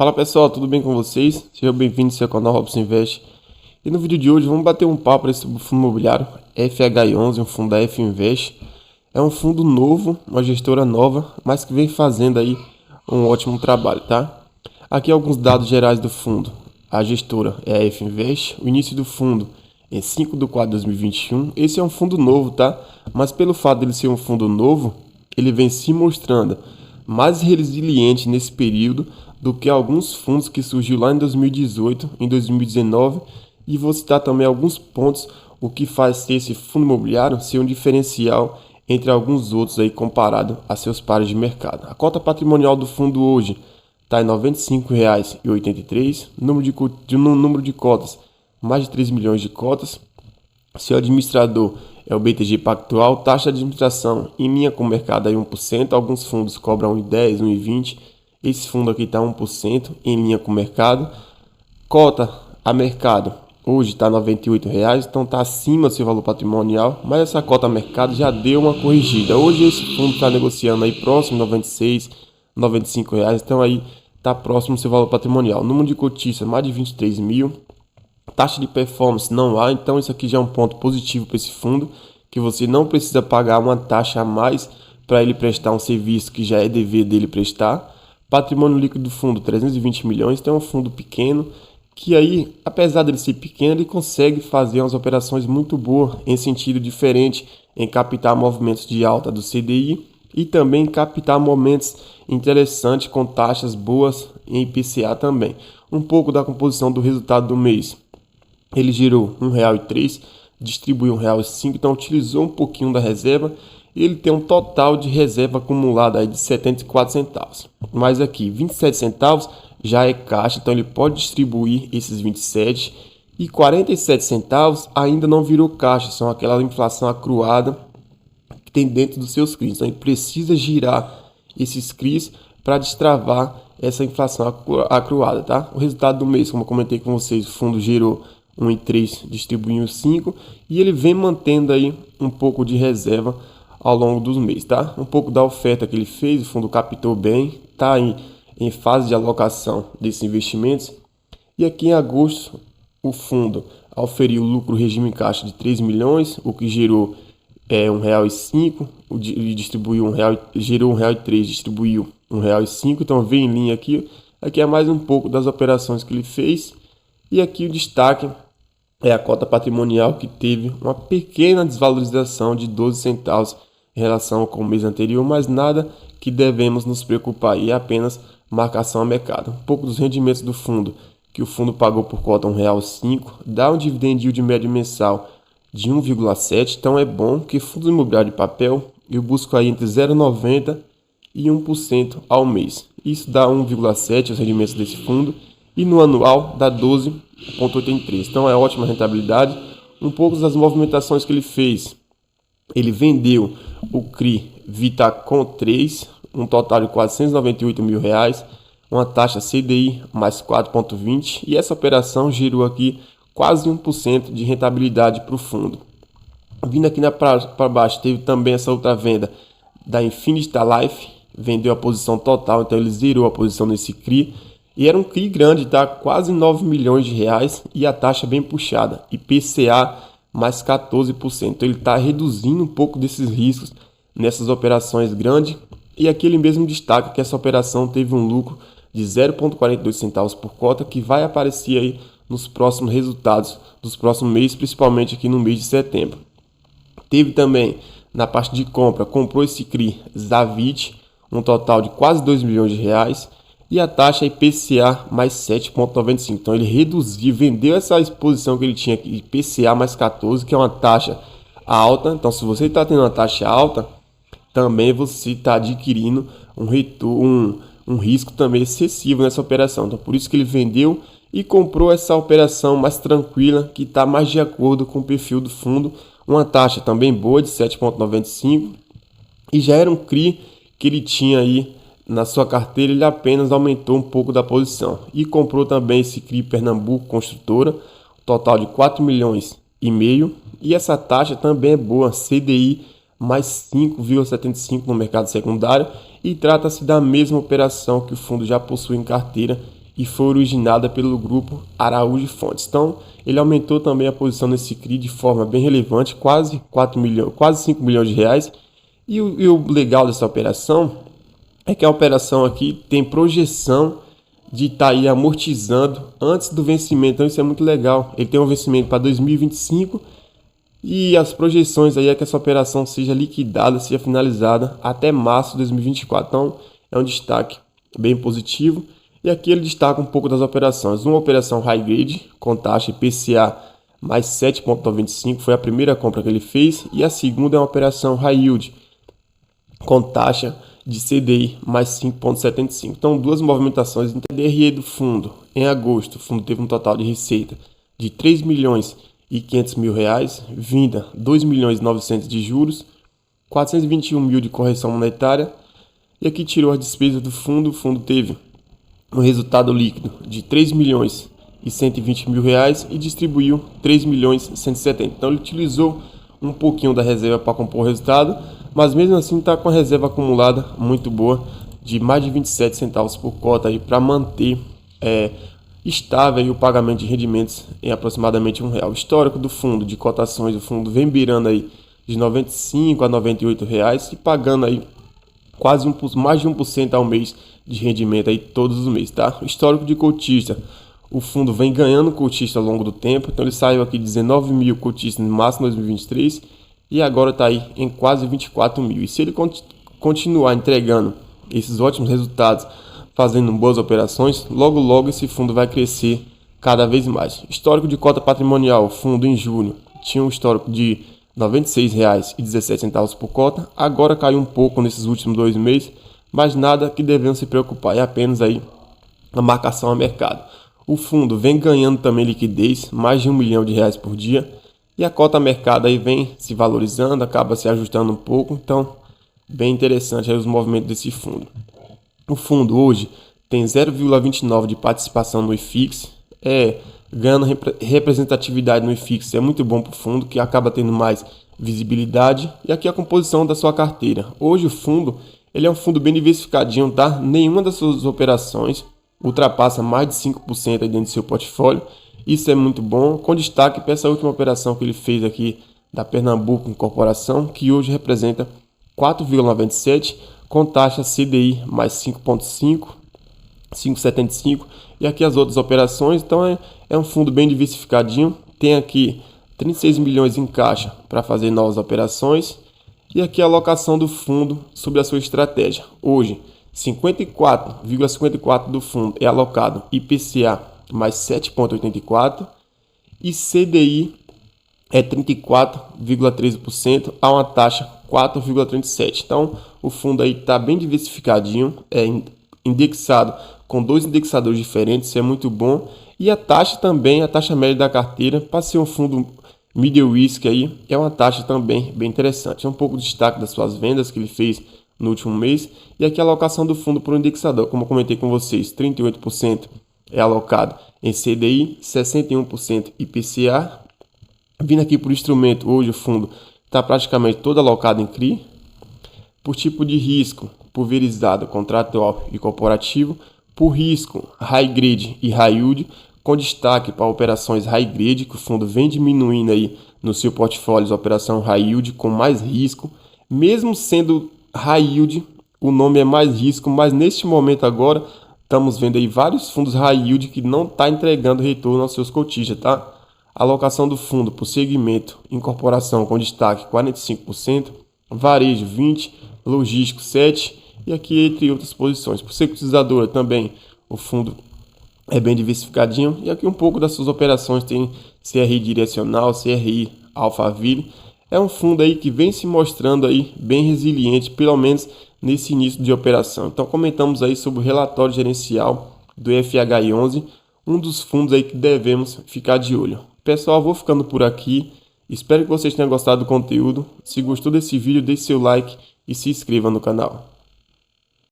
Fala pessoal, tudo bem com vocês? Sejam bem-vindos ao seu canal Robson Invest. E no vídeo de hoje vamos bater um papo sobre o fundo imobiliário FH11, um fundo da F Invest. É um fundo novo, uma gestora nova, mas que vem fazendo aí um ótimo trabalho, tá? Aqui alguns dados gerais do fundo. A gestora é a F Invest, o início do fundo é 5/4/2021. Esse é um fundo novo, tá? Mas pelo fato dele ser um fundo novo, ele vem se mostrando mais resiliente nesse período do que alguns fundos que surgiu lá em 2018, em 2019, e vou citar também alguns pontos o que faz ser esse fundo imobiliário ser um diferencial entre alguns outros aí comparado a seus pares de mercado. A cota patrimonial do fundo hoje está em R$ 95,83, número de cotas, mais de 3 milhões de cotas. Seu administrador é o BTG Pactual, taxa de administração em linha com o mercado aí 1%, alguns fundos cobram 1,10, 1,20, esse fundo aqui está 1% em linha com o mercado. Cota a mercado hoje está R$ 98,00, então está acima do seu valor patrimonial, mas essa cota a mercado já deu uma corrigida. Hoje esse fundo está negociando aí próximo de R$ 96, R$ 95,00, então aí está próximo do seu valor patrimonial. Número de cotistas mais de 23 mil. Taxa de performance não há, então isso aqui já é um ponto positivo para esse fundo, que você não precisa pagar uma taxa a mais para ele prestar um serviço que já é dever dele prestar. Patrimônio líquido do fundo 320 milhões, então é um fundo pequeno, que aí, apesar dele ser pequeno, ele consegue fazer umas operações muito boas em sentido diferente, em captar movimentos de alta do CDI e também captar momentos interessantes com taxas boas em IPCA também. Um pouco da composição do resultado do mês. Ele girou R$ 1,03, distribuiu R$ 1,05, então utilizou um pouquinho da reserva. E ele tem um total de reserva acumulada aí de 74 centavos. Mas aqui, 27 centavos já é caixa, então ele pode distribuir esses 27. E 47 centavos ainda não virou caixa, são aquela inflação acruada que tem dentro dos seus CRIs. Então ele precisa girar esses CRIs para destravar essa inflação acruada, tá? O resultado do mês, como eu comentei com vocês, o fundo gerou 1,3, distribuindo 5 e ele vem mantendo aí um pouco de reserva ao longo dos meses, tá? Um pouco da oferta que ele fez, o fundo captou bem, tá em fase de alocação desses investimentos. E aqui em agosto, o fundo auferiu lucro regime em caixa de 3 milhões, o que gerou R$ 1,05, e distribuiu gerou R$ 1,03, distribuiu R$ 1,05, então vem em linha aqui. Aqui é mais um pouco das operações que ele fez. E aqui o destaque é a cota patrimonial, que teve uma pequena desvalorização de 12 centavos em relação com o mês anterior, mas nada que devemos nos preocupar, e é apenas marcação a mercado. Um pouco dos rendimentos do fundo, que o fundo pagou por cota R$ 1,05, dá um dividend yield médio mensal de 1,7, então é bom que fundos imobiliários de papel eu busco aí entre 0,90 e 1% ao mês. Isso dá 1,7 os rendimentos desse fundo, e no anual dá 12,83. Então é ótima rentabilidade. Um pouco das movimentações que ele fez. Ele vendeu o CRI Vitacom 3, um total de R$ 498 mil, uma taxa CDI mais 4,20, e essa operação gerou aqui quase 1% de rentabilidade para o fundo. Vindo aqui para baixo, teve também essa outra venda da Infinity Life, vendeu a posição total, então ele zerou a posição nesse CRI. E era um CRI grande, tá? Quase 9 milhões de reais, e a taxa bem puxada, IPCA mais 14%. Então ele está reduzindo um pouco desses riscos nessas operações grandes. E aqui ele mesmo destaca que essa operação teve um lucro de 0,42 centavos por cota, que vai aparecer aí nos próximos resultados dos próximos meses, principalmente aqui no mês de setembro. Teve também na parte de compra, comprou esse CRI Zavit, um total de quase 2 milhões de reais. E a taxa IPCA mais 7,95. Então ele reduziu, vendeu essa exposição que ele tinha aqui, IPCA mais 14, que é uma taxa alta. Então se você está tendo uma taxa alta, também você está adquirindo um risco também excessivo nessa operação. Então por isso que ele vendeu e comprou essa operação mais tranquila, que está mais de acordo com o perfil do fundo. Uma taxa também boa de 7,95. E já era um CRI que ele tinha aí na sua carteira, ele apenas aumentou um pouco da posição. E comprou também esse CRI Pernambuco Construtora, total de 4 milhões e meio. E essa taxa também é boa, CDI mais 5,75 no mercado secundário. E trata-se da mesma operação que o fundo já possui em carteira e foi originada pelo grupo Araújo Fontes. Então, ele aumentou também a posição nesse CRI de forma bem relevante, quase 5 milhões de reais. E o legal dessa operação é que a operação aqui tem projeção de estar aí amortizando antes do vencimento. Então, isso é muito legal. Ele tem um vencimento para 2025 e as projeções aí é que essa operação seja liquidada, seja finalizada até março de 2024. Então, é um destaque bem positivo. E aqui ele destaca um pouco das operações. Uma operação high grade com taxa IPCA mais 7,95, foi a primeira compra que ele fez. E a segunda é uma operação high yield com taxa de CDI mais 5,75. Então, duas movimentações. DRE do fundo. Em agosto, o fundo teve um total de receita de 3 milhões e 500 mil reais, vinda 2 milhões e 900 de juros, 421 mil de correção monetária. E aqui tirou as despesas do fundo. O fundo teve um resultado líquido de 3 milhões e 120 mil reais e distribuiu 3 milhões e 170. Então ele utilizou um pouquinho da reserva para compor o resultado, mas mesmo assim está com a reserva acumulada muito boa de mais de 27 centavos por cota aí para manter estável aí o pagamento de rendimentos em aproximadamente R$1. O histórico do fundo de cotações, o fundo vem beirando aí de 95 a 98 reais e pagando aí quase mais de 1% ao mês de rendimento aí todos os meses, tá? O histórico de cotista, o fundo vem ganhando cotista ao longo do tempo, então ele saiu aqui de 19 mil cotistas no máximo 2023 e agora está aí em quase 24 mil. E se ele continuar entregando esses ótimos resultados, fazendo boas operações, logo esse fundo vai crescer cada vez mais. Histórico de cota patrimonial, o fundo em julho tinha um histórico de R$ 96,17 por cota, agora caiu um pouco nesses últimos 2 meses, mas nada que devemos se preocupar, é apenas aí a marcação a mercado. O fundo vem ganhando também liquidez, mais de R$1 milhão por dia, e a cota a mercado aí vem se valorizando, acaba se ajustando um pouco, então bem interessante aí os movimentos desse fundo. O fundo hoje tem 0,29 de participação no IFIX, ganhando representatividade no IFIX, é muito bom para o fundo, que acaba tendo mais visibilidade. E aqui a composição da sua carteira. Hoje o fundo ele é um fundo bem diversificadinho, tá? Nenhuma das suas operações ultrapassa mais de 5% aí dentro do seu portfólio. Isso é muito bom, com destaque para essa última operação que ele fez aqui da Pernambuco Incorporação, que hoje representa 4,97 com taxa CDI mais 5,75. E aqui as outras operações. Então é um fundo bem diversificadinho. Tem aqui 36 milhões em caixa para fazer novas operações. E aqui a alocação do fundo sobre a sua estratégia. Hoje, 54,54% do fundo é alocado IPCA mais 7,84% e CDI é 34,13% a uma taxa 4,37%. Então, o fundo aí está bem diversificadinho, é indexado com 2 indexadores diferentes, isso é muito bom. E a taxa também, a taxa média da carteira, para ser um fundo middle risk aí, é uma taxa também bem interessante. É um pouco de destaque das suas vendas que ele fez no último mês. E aqui a alocação do fundo por um indexador, como eu comentei com vocês, 38% é alocado em CDI, 61% IPCA. Vindo aqui por instrumento, hoje o fundo está praticamente todo alocado em CRI. Por tipo de risco, pulverizado, contratual e corporativo. Por risco, high grade e high yield, com destaque para operações high grade, que o fundo vem diminuindo aí no seu portfólio a operação high yield com mais risco. Mesmo sendo high yield, o nome é mais risco, mas neste momento agora estamos vendo aí vários fundos high yield que não está entregando retorno aos seus cotistas, tá? A alocação do fundo por segmento, incorporação com destaque 45%, varejo 20%, logístico 7% e aqui entre outras posições. Por securitizadora também o fundo é bem diversificadinho e aqui um pouco das suas operações tem CRI direcional, CRI Alphaville. É um fundo aí que vem se mostrando aí bem resiliente, pelo menos nesse início de operação. Então comentamos aí sobre o relatório gerencial do FHI11, um dos fundos aí que devemos ficar de olho. Pessoal, vou ficando por aqui. Espero que vocês tenham gostado do conteúdo. Se gostou desse vídeo, deixe seu like e se inscreva no canal.